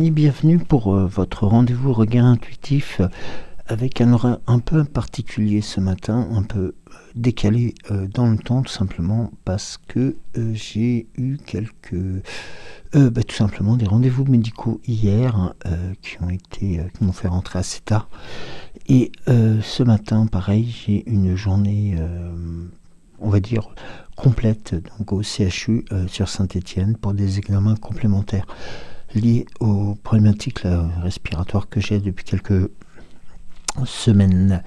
amis, bienvenue pour votre rendez-vous regard intuitif avec un horaire un peu particulier ce matin, un peu décalé dans le temps, tout simplement parce que j'ai eu tout simplement des rendez-vous médicaux hier qui m'ont fait rentrer assez tard. Et ce matin, pareil, j'ai une journée, on va dire, complète donc au CHU sur Saint-Étienne pour des examens complémentaires liés aux problématiques respiratoires que j'ai depuis quelques semaines.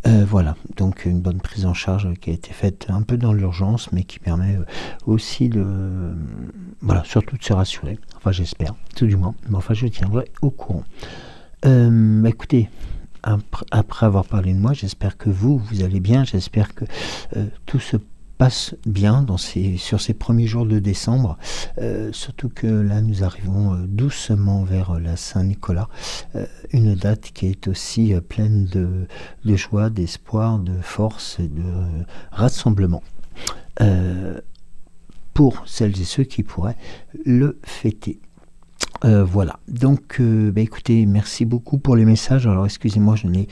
Voilà, donc une bonne prise en charge qui a été faite un peu dans l'urgence, mais qui permet aussi surtout de se rassurer. Enfin, j'espère, tout du moins. Mais enfin, je tiendrai au courant. Écoutez, après avoir parlé de moi, j'espère que vous allez bien. J'espère que tout se passe bien sur ces premiers jours de décembre, surtout que là nous arrivons doucement vers la Saint-Nicolas, une date qui est aussi pleine de joie, d'espoir, de force et de rassemblement pour celles et ceux qui pourraient le fêter. Voilà, donc écoutez, merci beaucoup pour les messages. Alors excusez-moi, je n'ai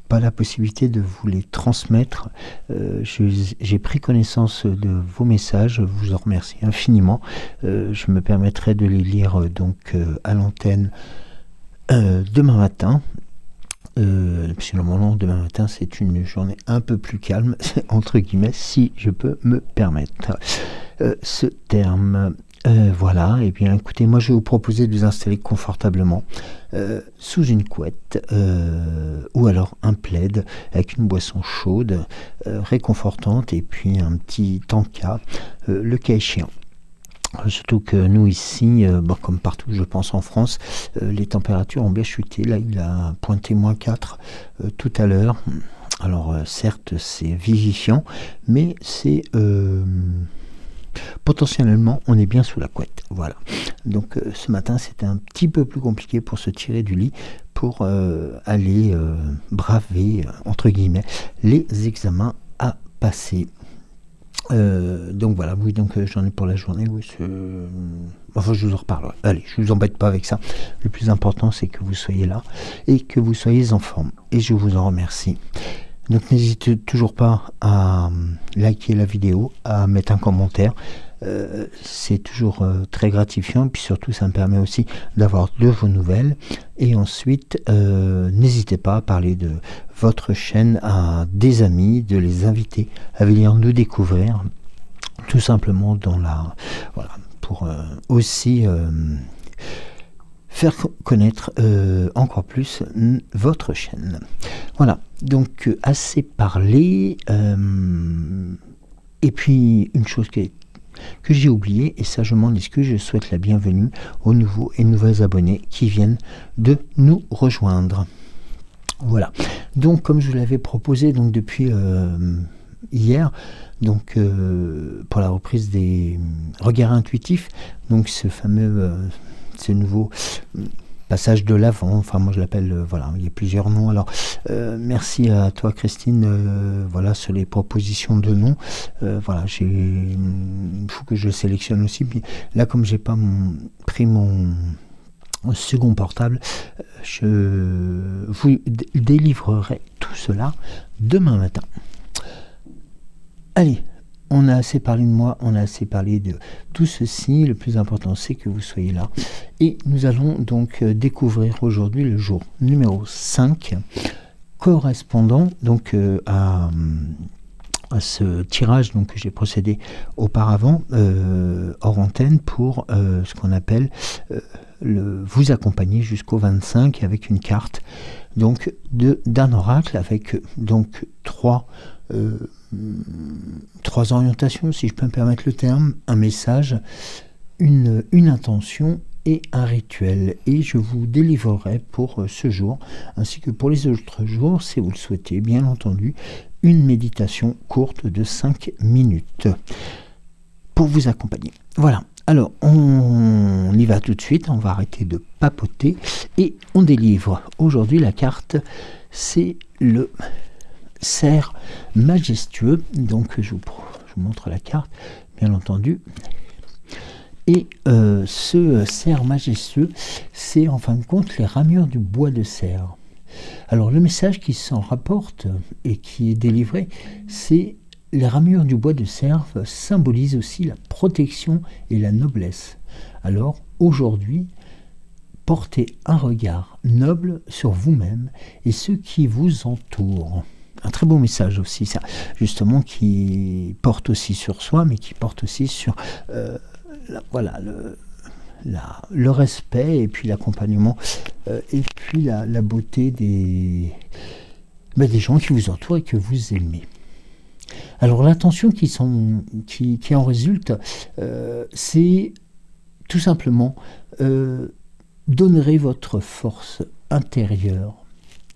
pas la possibilité de vous les transmettre. J'ai pris connaissance de vos messages, je vous en remercie infiniment. Je me permettrai de les lire à l'antenne demain matin. Normalement, demain matin, c'est une journée un peu plus calme, entre guillemets, si je peux me permettre ce terme. Voilà, et bien écoutez, moi je vais vous proposer de vous installer confortablement sous une couette ou alors un plaid avec une boisson chaude, réconfortante, et puis un petit tanka, le cas échéant. Surtout que nous ici, comme partout je pense en France, les températures ont bien chuté. Là il a pointé -4 tout à l'heure. Alors certes c'est vivifiant, mais c'est... potentiellement on est bien sous la couette, voilà. Donc ce matin c'était un petit peu plus compliqué pour se tirer du lit pour aller braver entre guillemets les examens à passer. Donc voilà, oui, donc j'en ai pour la journée, oui, enfin je vous en reparlerai. Allez, je vous embête pas avec ça. Le plus important c'est que vous soyez là et que vous soyez en forme, et je vous en remercie. Donc n'hésitez toujours pas à liker la vidéo, à mettre un commentaire. C'est toujours très gratifiant, et puis surtout ça me permet aussi d'avoir de vos nouvelles. Et ensuite n'hésitez pas à parler de votre chaîne à des amis, de les inviter à venir nous découvrir, tout simplement pour aussi faire connaître encore plus votre chaîne. Voilà, donc assez parlé. Et puis une chose que j'ai oublié, et ça je m'en excuse, je souhaite la bienvenue aux nouveaux et nouvelles abonnés qui viennent de nous rejoindre. Voilà, donc comme je vous l'avais proposé depuis hier, pour la reprise des regards intuitifs, donc ce nouveau passage de l'avant, enfin moi je l'appelle, il y a plusieurs noms. Alors merci à toi Christine, sur les propositions de noms. Il faut que je sélectionne aussi. Puis là, comme j'ai pas pris mon second portable, je vous délivrerai tout cela demain matin. Allez, on a assez parlé de moi, on a assez parlé de tout ceci. Le plus important, c'est que vous soyez là. Et nous allons donc découvrir aujourd'hui le jour numéro 5, correspondant à ce tirage que j'ai procédé auparavant hors antenne pour ce qu'on appelle vous accompagner jusqu'au 25 avec une carte d'un oracle avec trois orientations, si je peux me permettre le terme, un message, une intention et un rituel. Et je vous délivrerai pour ce jour, ainsi que pour les autres jours, si vous le souhaitez, bien entendu, une méditation courte de 5 minutes pour vous accompagner. Voilà, alors on y va tout de suite, on va arrêter de papoter et on délivre aujourd'hui la carte, c'est le cerf majestueux. Donc je vous montre la carte, bien entendu. Et ce cerf majestueux, c'est en fin de compte les ramures du bois de cerf. Alors le message qui s'en rapporte et qui est délivré, c'est les ramures du bois de cerf symbolisent aussi la protection et la noblesse. Alors aujourd'hui, portez un regard noble sur vous-même et ceux qui vous entourent. Un très beau message aussi, ça, justement, qui porte aussi sur soi, mais qui porte aussi sur voilà, le respect et puis l'accompagnement et puis la beauté des gens qui vous entourent et que vous aimez. Alors l'intention qui en résulte, c'est tout simplement d'honorer votre force intérieure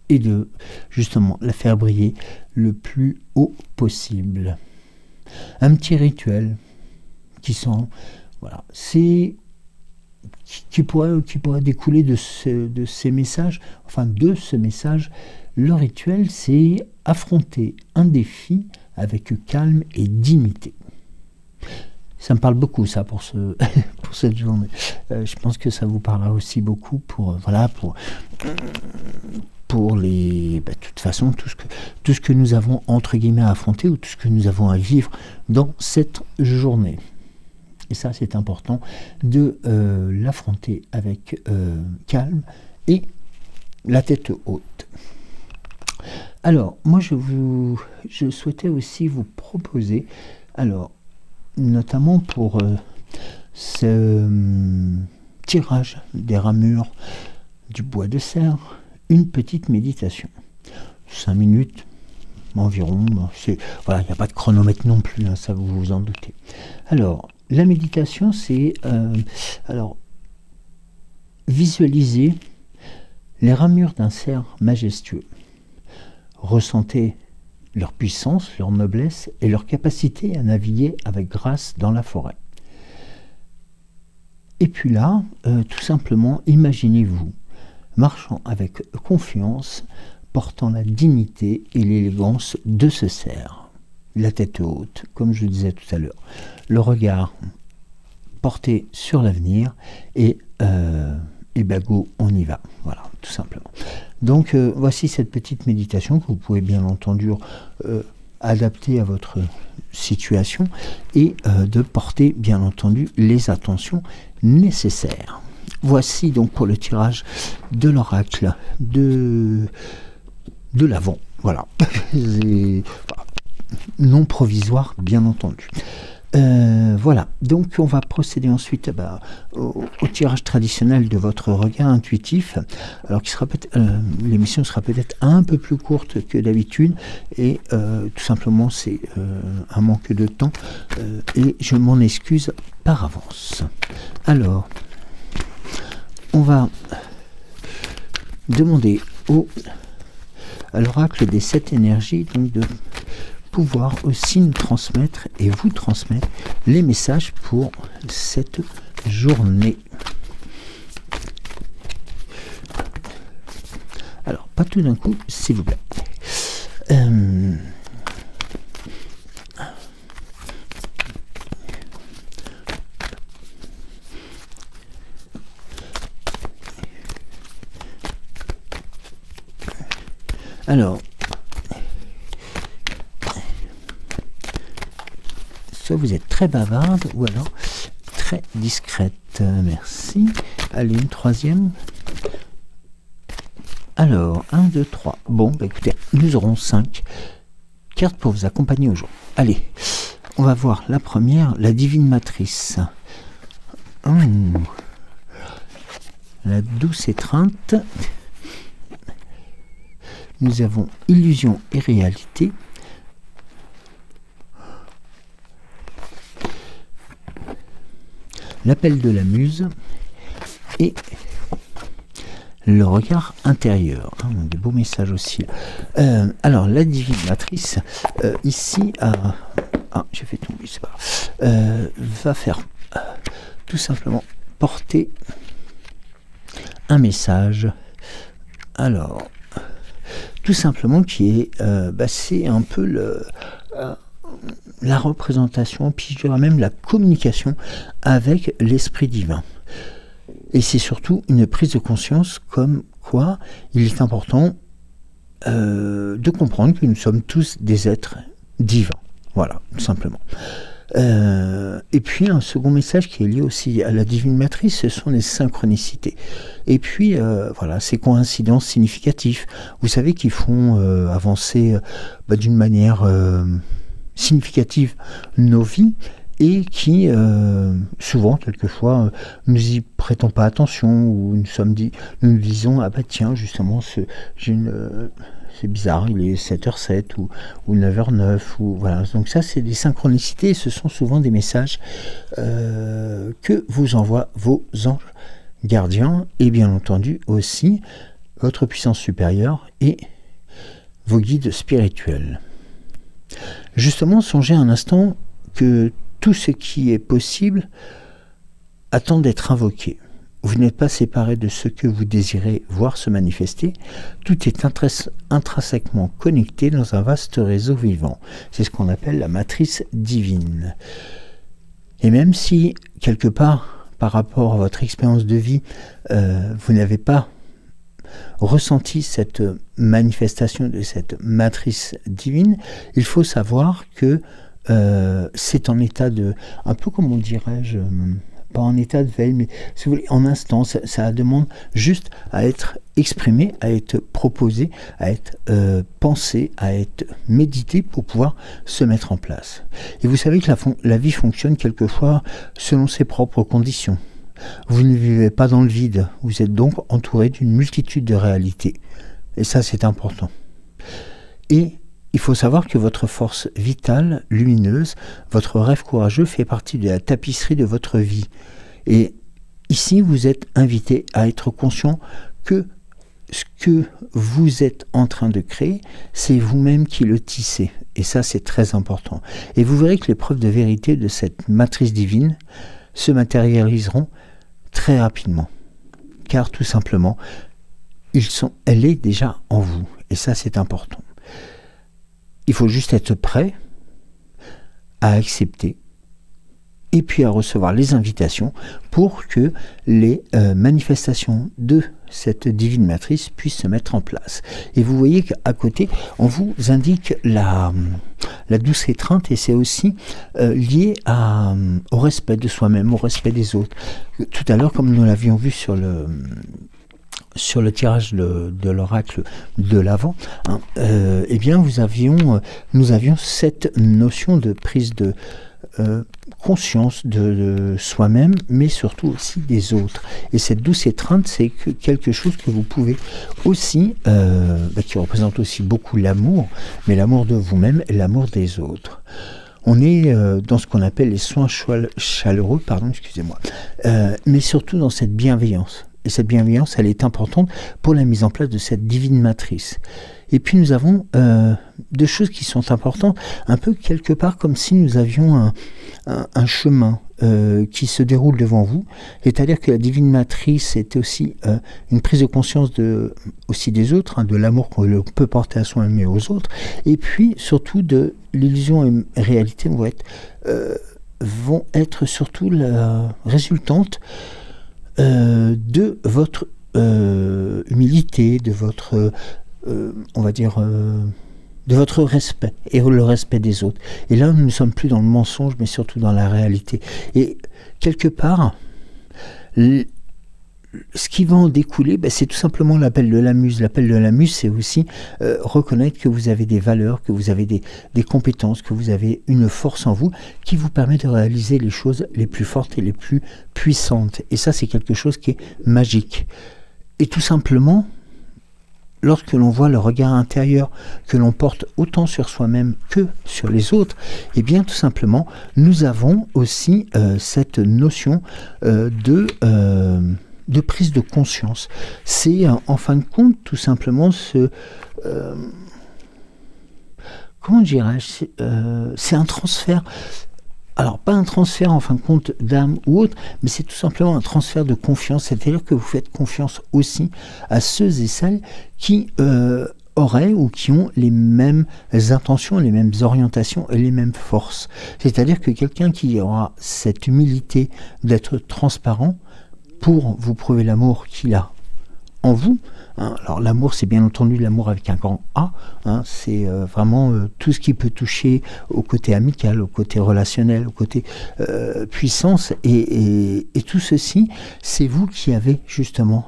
et de justement la faire briller le plus haut possible. Un petit rituel qui pourrait découler de ces messages, enfin de ce message. Le rituel, c'est affronter un défi avec calme et dignité. Ça me parle beaucoup, ça, pour cette journée. Je pense que ça vous parlera aussi beaucoup pour de toute façon, tout ce que nous avons, entre guillemets, à affronter, ou tout ce que nous avons à vivre dans cette journée. Et ça, c'est important de l'affronter avec calme et la tête haute. Alors, moi, je souhaitais aussi vous proposer, alors, notamment pour ce tirage des ramures du bois de cerf, une petite méditation. 5 minutes environ. Voilà, il n'y a pas de chronomètre non plus, hein, ça vous vous en doutez. Alors, la méditation, c'est visualiser les ramures d'un cerf majestueux. Ressentez leur puissance, leur noblesse et leur capacité à naviguer avec grâce dans la forêt. Et puis là, tout simplement, imaginez-vous marchant avec confiance, portant la dignité et l'élégance de ce cerf. La tête haute, comme je le disais tout à l'heure. Le regard porté sur l'avenir et go, on y va. Voilà, tout simplement. Donc, voici cette petite méditation que vous pouvez bien entendu adapter à votre situation et de porter bien entendu les attentions nécessaires. Voici donc pour le tirage de l'oracle de l'Avent. Voilà. Non provisoire, bien entendu. Voilà, donc on va procéder ensuite au tirage traditionnel de votre regard intuitif. Alors l'émission sera peut-être un peu plus courte que d'habitude et tout simplement c'est un manque de temps et je m'en excuse par avance. Alors, on va demander à l'oracle des 7 énergies donc de pouvoir aussi nous transmettre et vous transmettre les messages pour cette journée. Alors, pas tout d'un coup, s'il vous plaît. Alors, soit vous êtes très bavarde ou alors très discrète. Merci. Allez, une troisième. Alors, 1, 2, 3. Bon, écoutez, nous aurons 5 cartes pour vous accompagner aujourd'hui. Allez, on va voir la première, la divine matrice. La douce étreinte. Nous avons illusion et réalité. L'appel de la muse et le regard intérieur. Des beaux messages aussi. Alors, la divine matrice, ici, j'ai fait tomber, c'est pas grave, va faire tout simplement porter un message. Alors, tout simplement qui est, c'est un peu la représentation, puis je dirais même la communication avec l'Esprit divin. Et c'est surtout une prise de conscience comme quoi il est important de comprendre que nous sommes tous des êtres divins. Voilà, tout simplement. Et puis un second message qui est lié aussi à la divine matrice, ce sont les synchronicités. Et puis voilà, ces coïncidences significatives, vous savez, qui font avancer d'une manière significative nos vies, et qui souvent, quelquefois, nous y prêtons pas attention, ou nous nous disons, ah bah tiens, justement, c'est bizarre, il est 7h07 ou 9h09, ou voilà. Donc ça, c'est des synchronicités, ce sont souvent des messages que vous envoient vos anges gardiens, et bien entendu aussi votre puissance supérieure et vos guides spirituels. Justement, songez un instant que tout ce qui est possible attend d'être invoqué. Vous n'êtes pas séparé de ce que vous désirez voir se manifester. Tout est intrinsèquement connecté dans un vaste réseau vivant. C'est ce qu'on appelle la matrice divine. Et même si, quelque part, par rapport à votre expérience de vie, vous n'avez pas ressenti cette manifestation de cette matrice divine, il faut savoir que c'est en état de, un peu comme on dirait-je, pas en état de veille, mais si vous voulez, en instant, ça demande juste à être exprimé, à être proposé, à être pensé, à être médité pour pouvoir se mettre en place. Et vous savez que la vie fonctionne quelquefois selon ses propres conditions. Vous ne vivez pas dans le vide, vous êtes donc entouré d'une multitude de réalités. Et ça, c'est important. Et il faut savoir que votre force vitale, lumineuse, votre rêve courageux fait partie de la tapisserie de votre vie. Et ici, vous êtes invité à être conscient que ce que vous êtes en train de créer, c'est vous-même qui le tissez. Et ça, c'est très important. Et vous verrez que les preuves de vérité de cette matrice divine se matérialiseront très rapidement. Car tout simplement, elle est déjà en vous. Et ça, c'est important. Il faut juste être prêt à accepter et puis à recevoir les invitations pour que les manifestations de cette divine matrice puissent se mettre en place. Et vous voyez qu'à côté, on vous indique la douce étreinte, et c'est aussi lié au respect de soi-même, au respect des autres. Tout à l'heure, comme nous l'avions vu sur le tirage de l'oracle de l'Avent, eh bien nous avions cette notion de prise de conscience de soi-même, mais surtout aussi des autres. Et cette douce étreinte, c'est quelque chose que vous pouvez aussi, qui représente aussi beaucoup l'amour, mais l'amour de vous-même et l'amour des autres. On est dans ce qu'on appelle les soins chaleureux, mais surtout dans cette bienveillance. Et cette bienveillance, elle est importante pour la mise en place de cette divine matrice. Et puis nous avons deux choses qui sont importantes, un peu quelque part comme si nous avions un chemin qui se déroule devant vous. C'est-à-dire que la divine matrice est aussi une prise de conscience aussi des autres, de l'amour qu'on peut porter à soi-même et aux autres, et puis surtout de l'illusion et réalité vont être surtout la résultante de votre humilité, de votre de votre respect et le respect des autres. Et là, nous ne sommes plus dans le mensonge, mais surtout dans la réalité. Et quelque part, ce qui va en découler, c'est tout simplement l'appel de la muse. L'appel de la muse, c'est aussi reconnaître que vous avez des valeurs, que vous avez des compétences, que vous avez une force en vous qui vous permet de réaliser les choses les plus fortes et les plus puissantes. Et ça, c'est quelque chose qui est magique. Et tout simplement, lorsque l'on voit le regard intérieur que l'on porte autant sur soi-même que sur les autres, eh bien tout simplement, nous avons aussi cette notion de prise de conscience. C'est en fin de compte tout simplement comment dirais-je, c'est un transfert. Alors, pas un transfert en fin de compte d'âme ou autre, mais c'est tout simplement un transfert de confiance. C'est-à-dire que vous faites confiance aussi à ceux et celles qui auraient ou qui ont les mêmes intentions, les mêmes orientations et les mêmes forces. C'est-à-dire que quelqu'un qui aura cette humilité d'être transparent pour vous prouver l'amour qu'il a en vous, hein. Alors l'amour, c'est bien entendu l'amour avec un grand A, hein. C'est vraiment tout ce qui peut toucher au côté amical, au côté relationnel, au côté puissance, et tout ceci, c'est vous qui avez justement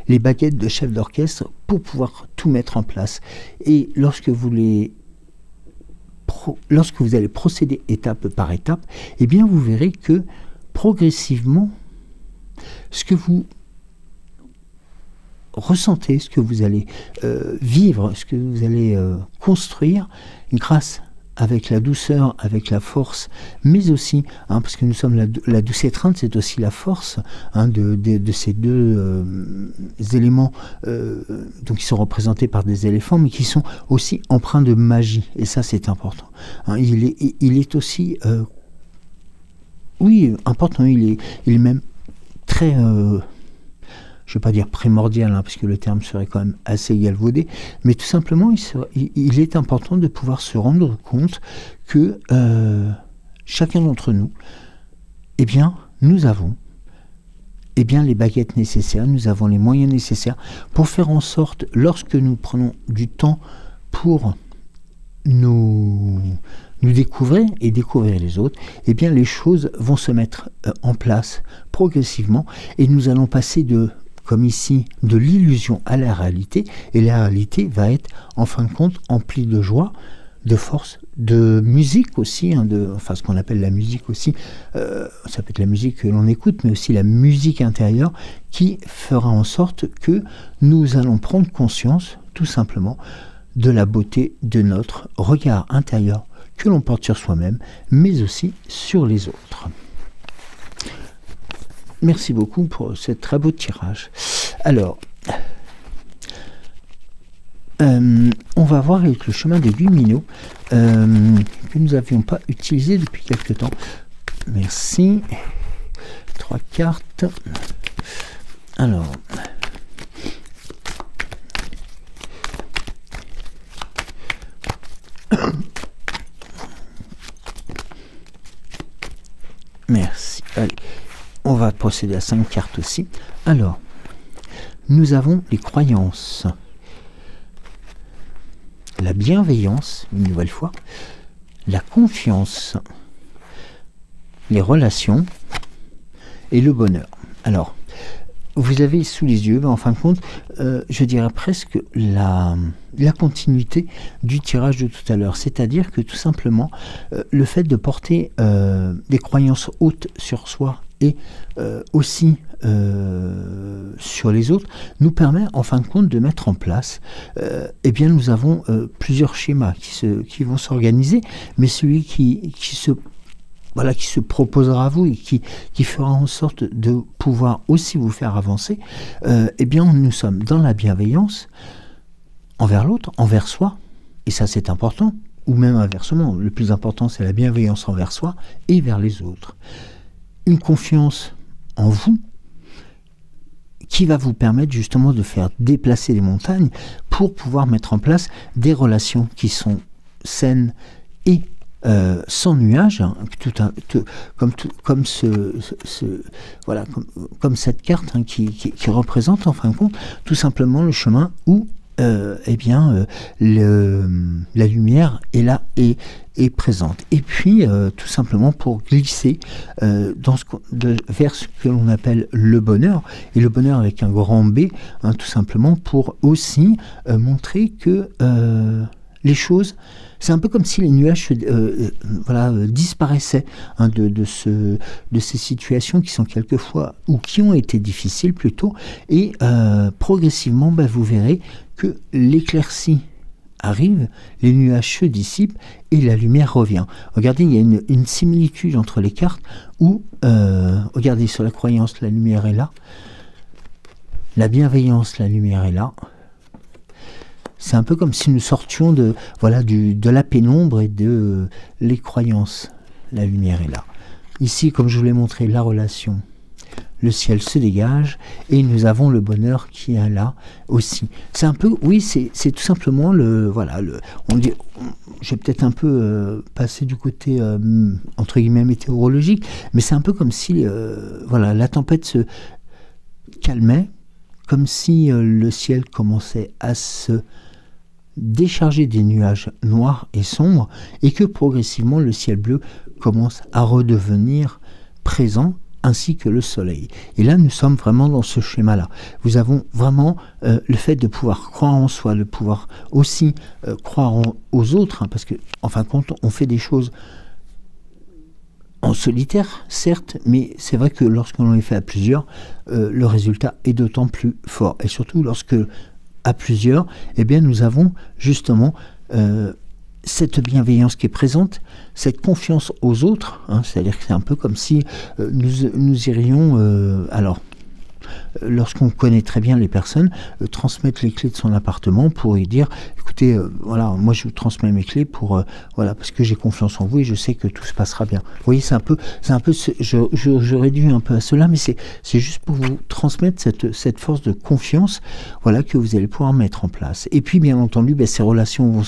les baguettes de chef d'orchestre pour pouvoir tout mettre en place. Et lorsque vous allez procéder étape par étape, eh bien vous verrez que progressivement, ce que vous ressentez, ce que vous allez vivre, ce que vous allez construire, grâce avec la douceur, avec la force, mais aussi, hein, parce que nous sommes la douce étreinte, c'est aussi la force, hein, de ces deux éléments donc qui sont représentés par des éléphants, mais qui sont aussi empreints de magie, et ça c'est important. Hein, il est aussi, oui, important, il est même très... je ne vais pas dire primordial, hein, parce que le terme serait quand même assez galvaudé, mais tout simplement, il est important de pouvoir se rendre compte que chacun d'entre nous, eh bien, nous avons les baguettes nécessaires, nous avons les moyens nécessaires pour faire en sorte, lorsque nous prenons du temps pour nous découvrir et découvrir les autres, eh bien, les choses vont se mettre en place progressivement et nous allons passer comme ici, de l'illusion à la réalité, et la réalité va être, en fin de compte, emplie de joie, de force, de musique aussi, hein, ce qu'on appelle la musique aussi, ça peut être la musique que l'on écoute, mais aussi la musique intérieure, qui fera en sorte que nous allons prendre conscience, tout simplement, de la beauté de notre regard intérieur que l'on porte sur soi-même, mais aussi sur les autres. Merci beaucoup pour ce très beau tirage. Alors, on va voir avec le chemin des lumineux que nous n'avions pas utilisé depuis quelque temps. Merci. 3 cartes. Alors, merci. Allez. On va procéder à 5 cartes aussi. Alors, nous avons les croyances, la bienveillance, une nouvelle fois, la confiance, les relations et le bonheur. Alors, vous avez sous les yeux, en fin de compte, je dirais presque la continuité du tirage de tout à l'heure. C'est-à-dire que tout simplement, le fait de porter des croyances hautes sur soi et aussi sur les autres, nous permet en fin de compte de mettre en place, eh bien nous avons plusieurs schémas qui vont s'organiser, mais celui qui se proposera à vous et qui fera en sorte de pouvoir aussi vous faire avancer, eh bien nous sommes dans la bienveillance envers l'autre, envers soi, et ça c'est important, ou même inversement, le plus important c'est la bienveillance envers soi et vers les autres. Une confiance en vous qui va vous permettre justement de faire déplacer les montagnes pour pouvoir mettre en place des relations qui sont saines et sans nuages, hein, comme cette carte, hein, qui représente en fin de compte tout simplement le chemin où la lumière est là et est présente. Et puis tout simplement pour glisser vers ce que l'on appelle le bonheur, et le bonheur avec un grand B, hein, tout simplement pour aussi montrer que les choses, c'est un peu comme si les nuages disparaissaient, hein, de ces situations qui sont quelquefois, ou qui ont été difficiles plutôt, et progressivement, vous verrez que l'éclaircie arrive, les nuages se dissipent et la lumière revient. Regardez, il y a une similitude entre les cartes où, regardez, sur la croyance, la lumière est là, la bienveillance, la lumière est là. C'est un peu comme si nous sortions de la pénombre et de les croyances. La lumière est là. Ici, comme je vous l'ai montré, la relation, le ciel se dégage et nous avons le bonheur qui est là aussi. C'est un peu, oui, c'est tout simplement j'ai peut-être un peu passé du côté entre guillemets météorologique, mais c'est un peu comme si la tempête se calmait, comme si le ciel commençait à se décharger des nuages noirs et sombres, et que progressivement le ciel bleu commence à redevenir présent, ainsi que le soleil. Et là, nous sommes vraiment dans ce schéma-là. Nous avons vraiment le fait de pouvoir croire en soi, de pouvoir aussi croire aux autres, hein, parce que, en fin de compte, on fait des choses en solitaire, certes, mais c'est vrai que lorsqu'on les fait à plusieurs, le résultat est d'autant plus fort. Et surtout lorsque, à plusieurs, eh bien, nous avons justement cette bienveillance qui est présente, cette confiance aux autres, hein, c'est-à-dire que c'est un peu comme si nous irions, lorsqu'on connaît très bien les personnes, transmettre les clés de son appartement pour lui dire, écoutez, moi je vous transmets mes clés parce que j'ai confiance en vous et je sais que tout se passera bien. Vous voyez, je réduis un peu à cela, mais c'est juste pour vous transmettre cette force de confiance, que vous allez pouvoir mettre en place. Et puis, bien entendu, ces relations vont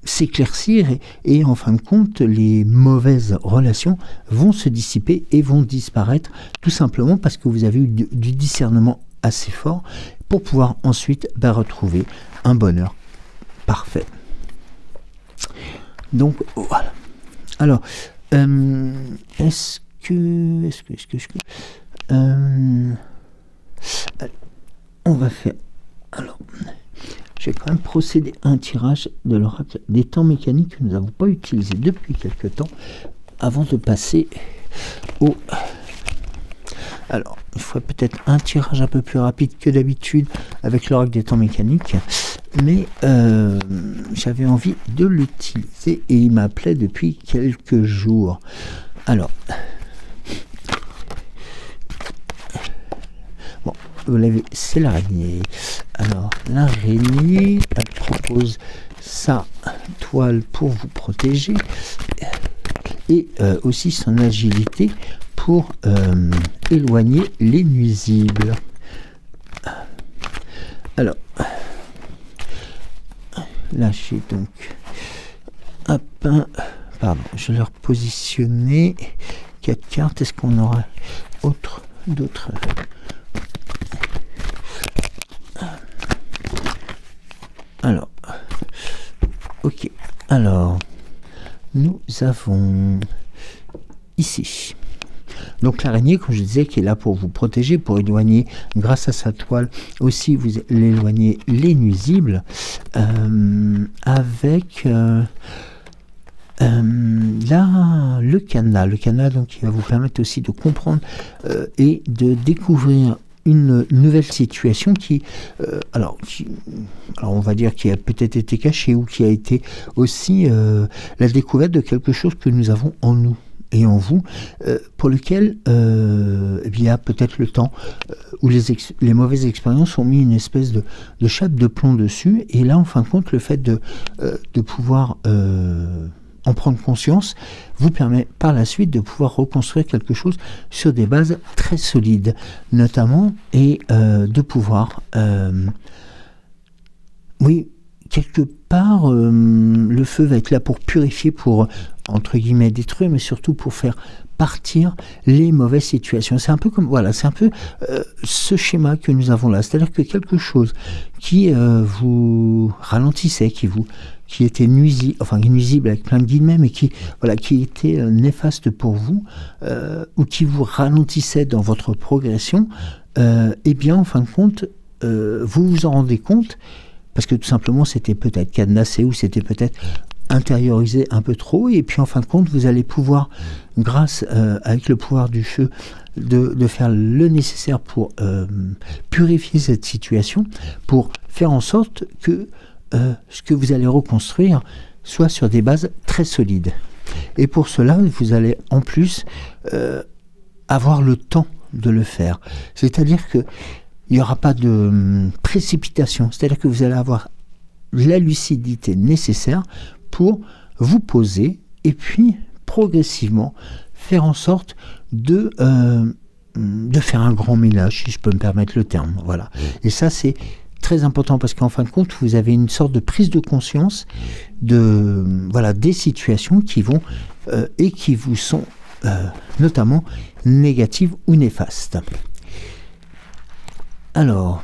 s'éclaircir et en fin de compte les mauvaises relations vont se dissiper et vont disparaître, tout simplement parce que vous avez eu du discernement assez fort pour pouvoir ensuite retrouver un bonheur parfait. Donc voilà. Alors on va faire, alors je vais quand même procéder à un tirage de l'oracle des temps mécaniques que nous n'avons pas utilisé depuis quelque temps, avant de passer au... Alors, il faut peut-être un tirage un peu plus rapide que d'habitude avec l'oracle des temps mécaniques, mais j'avais envie de l'utiliser et il m'appelait depuis quelques jours. Alors... Vous l'avez, c'est l'araignée. Alors, l'araignée, elle propose sa toile pour vous protéger et aussi son agilité pour éloigner les nuisibles. Alors, là, j'ai donc je vais leur positionner 4 cartes. Est-ce qu'on aura d'autres Alors, ok. Alors, nous avons ici. Donc l'araignée, comme je disais, qui est là pour vous protéger, pour éloigner, grâce à sa toile, aussi vous éloigner les nuisibles, avec le cadenas donc qui va vous permettre aussi de comprendre et de découvrir une nouvelle situation qui on va dire qui a peut-être été cachée ou qui a été aussi la découverte de quelque chose que nous avons en nous et en vous, pour lequel il y a peut-être le temps où les mauvaises expériences ont mis une espèce de chape de plomb dessus, et là en fin de compte le fait de pouvoir en prendre conscience vous permet par la suite de pouvoir reconstruire quelque chose sur des bases très solides, notamment, et de pouvoir quelque part le feu va être là pour purifier, pour entre guillemets détruire, mais surtout pour faire partir les mauvaises situations. C'est un peu comme ce schéma que nous avons là, c'est-à-dire que quelque chose qui vous ralentissait, qui était nuisible avec plein de guillemets, mais qui était néfaste pour vous, ou qui vous ralentissait dans votre progression, eh bien en fin de compte vous vous en rendez compte, parce que tout simplement c'était peut-être cadenassé ou c'était peut-être intériorisé un peu trop, et puis en fin de compte vous allez pouvoir, grâce avec le pouvoir du feu, de faire le nécessaire pour purifier cette situation, pour faire en sorte que ce que vous allez reconstruire soit sur des bases très solides. Et pour cela vous allez en plus avoir le temps de le faire, c'est-à-dire que il n'y aura pas de précipitation, c'est-à-dire que vous allez avoir la lucidité nécessaire pour vous poser et puis progressivement faire en sorte de faire un grand ménage, si je peux me permettre le terme. Voilà. Et ça, c'est très important parce qu'en fin de compte, vous avez une sorte de prise de conscience des situations qui vont et qui vous sont notamment négatives ou néfastes. Alors,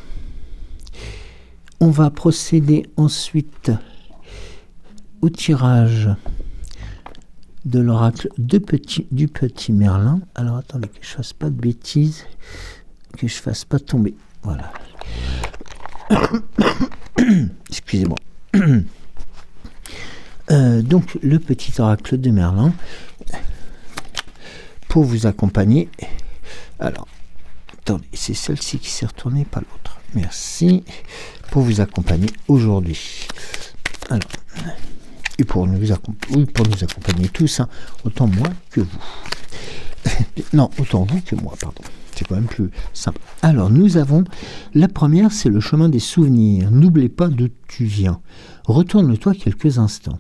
on va procéder ensuite au tirage de l'oracle du petit Merlin. Alors, attendez que je fasse pas de bêtises, que je fasse pas tomber. Voilà. Excusez-moi. Donc, le petit oracle de Merlin pour vous accompagner. Alors, attendez, c'est celle-ci qui s'est retournée, pas l'autre. Merci. Pour vous accompagner aujourd'hui. Alors, et pour nous accompagner tous, hein, autant moi que vous. Non, autant vous que moi, pardon. C'est quand même plus simple. Alors, nous avons, la première, c'est le chemin des souvenirs. N'oublie pas d'où tu viens. Retourne-toi quelques instants.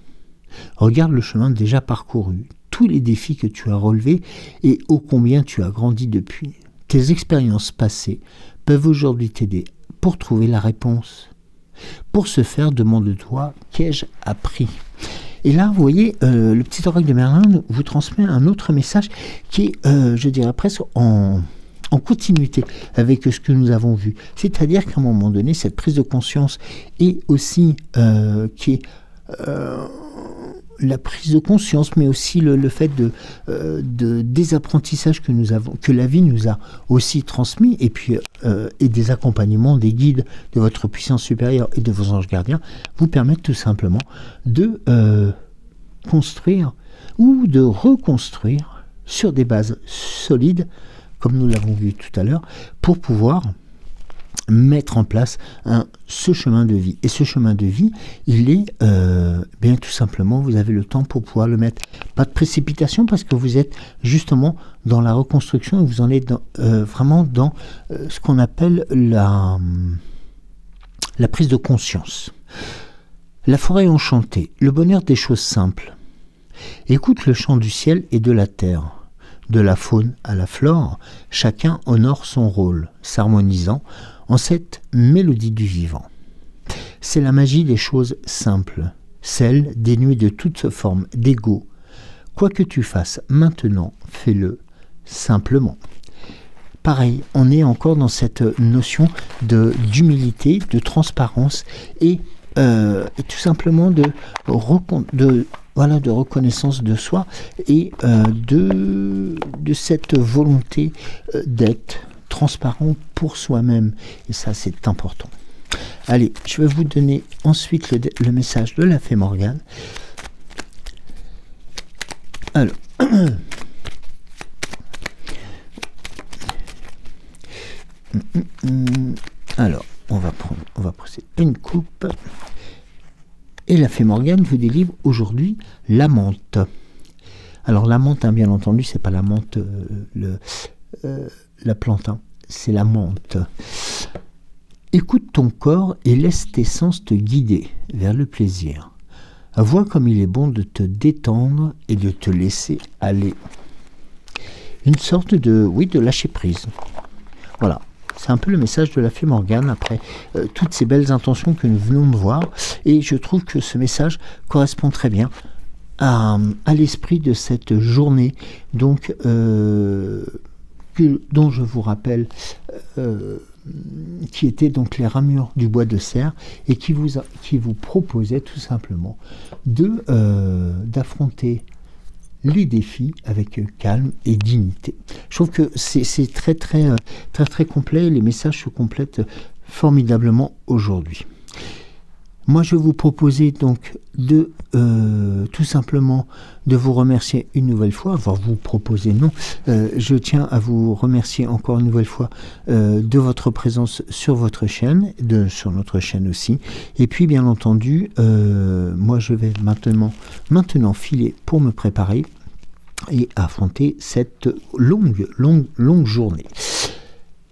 Regarde le chemin déjà parcouru, tous les défis que tu as relevés et ô combien tu as grandi depuis. Tes expériences passées peuvent aujourd'hui t'aider pour trouver la réponse. Pour ce faire, demande-toi, qu'ai-je appris ? Et là, vous voyez, le petit oracle de Merlin vous transmet un autre message qui est, je dirais presque en continuité avec ce que nous avons vu. C'est-à-dire qu'à un moment donné, cette prise de conscience est aussi qui est la prise de conscience, mais aussi le fait des apprentissages que la vie nous a aussi transmis, et puis et des accompagnements des guides de votre puissance supérieure et de vos anges gardiens vous permettent tout simplement de construire ou de reconstruire sur des bases solides, comme nous l'avons vu tout à l'heure, pour pouvoir mettre en place ce chemin de vie. Et ce chemin de vie, il est bien tout simplement, vous avez le temps pour pouvoir le mettre. Pas de précipitation, parce que vous êtes justement dans la reconstruction et vous en êtes vraiment dans ce qu'on appelle la prise de conscience. La forêt enchantée, le bonheur des choses simples. Écoute le chant du ciel et de la terre. De la faune à la flore, chacun honore son rôle, s'harmonisant en cette mélodie du vivant. C'est la magie des choses simples, celle dénuée de toute forme d'ego. Quoi que tu fasses maintenant, fais-le simplement. Pareil, on est encore dans cette notion d'humilité, de transparence et tout simplement de reconnaissance de soi et de cette volonté d'être transparent pour soi-même. Et ça, c'est important. Allez, je vais vous donner ensuite le message de la fée Morgane. Alors, on va procéder une coupe. Et la fée Morgane vous délivre aujourd'hui la menthe. Alors la menthe, hein, bien entendu, c'est pas la menthe, la plante, hein, c'est la menthe. Écoute ton corps et laisse tes sens te guider vers le plaisir. Vois comme il est bon de te détendre et de te laisser aller. Une sorte de lâcher prise. Voilà. C'est un peu le message de la fée Morgane après toutes ces belles intentions que nous venons de voir. Et je trouve que ce message correspond très bien à l'esprit de cette journée, donc, dont je vous rappelle, qui était donc les ramures du bois de serre et qui vous proposait tout simplement d'affronter les défis avec calme et dignité. Je trouve que c'est très complet. Les messages se complètent formidablement aujourd'hui. Moi, je vais vous proposer donc tout simplement de vous remercier une nouvelle fois, voire vous proposer non. Je tiens à vous remercier encore une nouvelle fois de votre présence sur votre chaîne, sur notre chaîne aussi. Et puis, bien entendu, moi, je vais maintenant filer pour me préparer et affronter cette longue journée.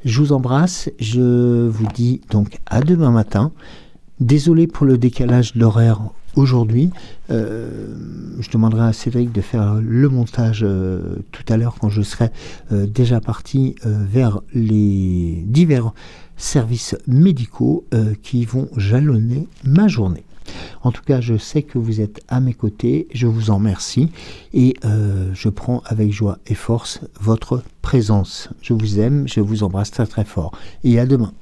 Je vous embrasse. Je vous dis donc à demain matin. Désolé pour le décalage d'horaire aujourd'hui. Je demanderai à Cédric de faire le montage tout à l'heure quand je serai déjà parti vers les divers services médicaux qui vont jalonner ma journée. En tout cas, je sais que vous êtes à mes côtés, je vous en remercie et je prends avec joie et force votre présence. Je vous aime, je vous embrasse très très fort et à demain.